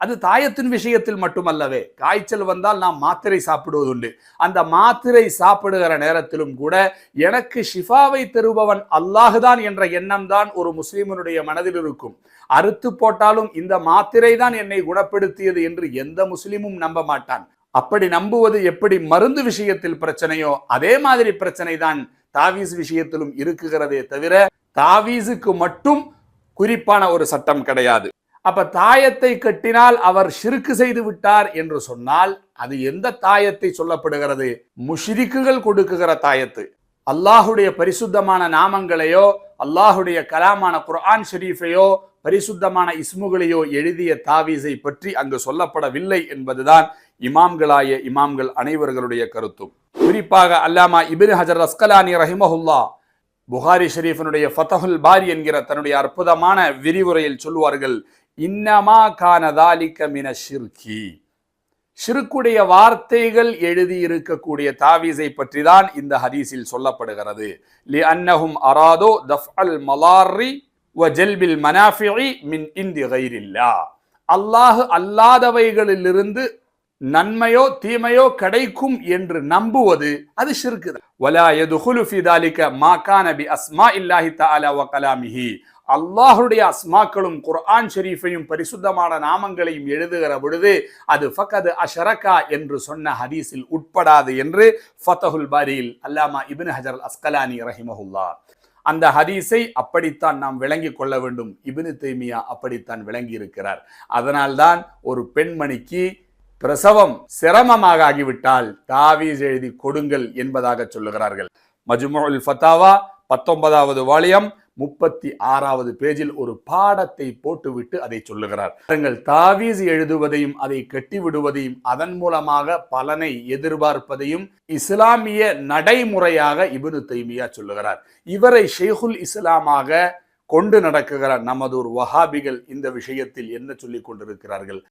அது தாயத்தின் விஷயத்தில் மட்டுமல்லவே, காய்ச்சல் வந்தால் நாம் மாத்திரை சாப்பிடுவதுண்டு. அந்த மாத்திரை சாப்பிடுகிற நேரத்திலும் கூட எனக்கு ஷிஃபாவை தருபவன் அல்லாஹுதான் என்ற எண்ணம் தான் ஒரு முஸ்லிமனுடைய மனதில் இருக்கும். அறுத்து போட்டாலும் இந்த மாத்திரை தான் என்னை குணப்படுத்தியது என்று எந்த முஸ்லிமும் நம்ப மாட்டான். அப்படி நம்புவது எப்படி மருந்து விஷயத்தில் பிரச்சனையோ அதே மாதிரி பிரச்சனை தான் தாவீஸ் விஷயத்திலும் இருக்குகிறதே தவிர, தாவீஸுக்கு மட்டும் குறிப்பான ஒரு சட்டம் கிடையாது. அப்ப தாயத்தை கட்டினால் அவர் ஷிர்க் செய்து விட்டார் என்று சொன்னால் அது எந்த தாயத்தை சொல்லப்படுகிறது? முஷ்ரிக்குகள் கொடுக்குகிற தாயத்து. அல்லாஹுடைய பரிசுத்தமான நாமங்களையோ அல்லாஹுடைய கலாமான குர்ஆன் ஷரீஃபையோ பரிசுத்தமான இஸ்முகளையோ எழுதிய தாவீஸை பற்றி அங்கு சொல்லப்படவில்லை என்பதுதான் இமாம்கள் அனைவர்களுடைய கருத்தும். குறிப்பாக அல்லாமா இப்னு ஹஜர் அஸ்கலானி ரஹிமஹுல்லா புகாரி ஷரீஃபினுடைய ஃபதஹுல் பாரி என்கிற தன்னுடைய அற்புதமான விரிவுரையில் சொல்வார்கள், இன்னமா கான தாலிக மின ஷிர்கி. ஷிர்க்குடைய வார்த்தைகள் எழுதி இருக்கக்கூடிய தாவீஸை பற்றி தான் இந்த ஹதீஸில் சொல்லப்படுகிறது. லி அன்னஹும் அராதோ தஃஅல் மலாரி வ ஜல்பில் மனாஃபிஇ மின் இந்தி கைரில்லாஹ். அல்லாஹ் அல்லாதவைகளிலிருந்து நன்மையோ தீமையோ கிடைக்கும் என்று நம்புவது அது ஷிர்க் தான். வலா யதுகுலு ஃபி தாலிக மா கான பி அஸ்மாஇல்லாஹி தஆலா வ கலாமிஹி. அல்லாஹுடைய அஸ்மாக்களும் குர்ஆன் ஷரீஃபையும் பரிசுத்தமான நாமங்களையும் எழுதுகிற பொழுது அது ஃபகத் அஷரகா என்று சொன்ன ஹதீஸில் உட்படாது என்று ஃபதஹுல் பாரியில் அல்லாமா இப்னு ஹஜர் அஸ்கலானி ரஹிமஹுல்லா அந்த ஹதீஸை அப்படித்தான் நாம் விளங்கி கொள்ள வேண்டும். இப்னு தைமியா அப்படித்தான் விளங்கி இருக்கிறார். அதனால்தான் ஒரு பெண்மணிக்கு பிரசவம் சிரமமாக ஆகிவிட்டால் தாவீஸ் எழுதி கொடுங்கள் என்பதாக சொல்லுகிறார்கள். மஜ்முஉல் ஃபதாவா 19வது வால்யம் 36வது பேஜில் ஒரு பாடத்தை போட்டுவிட்டு அதை சொல்லுகிறார். தாவீஸ் எழுதுவதையும் அதை கட்டிவிடுவதையும் அதன் மூலமாக பலனை எதிர்பார்ப்பதையும் இஸ்லாமிய நடைமுறையாக இப்னு தைமியா சொல்லுகிறார். இவரை ஷேகுல் இஸ்லாமாக கொண்டு நடக்குகிற நமது ஒரு வஹாபிகள் இந்த விஷயத்தில் என்ன சொல்லிக் கொண்டிருக்கிறார்கள்?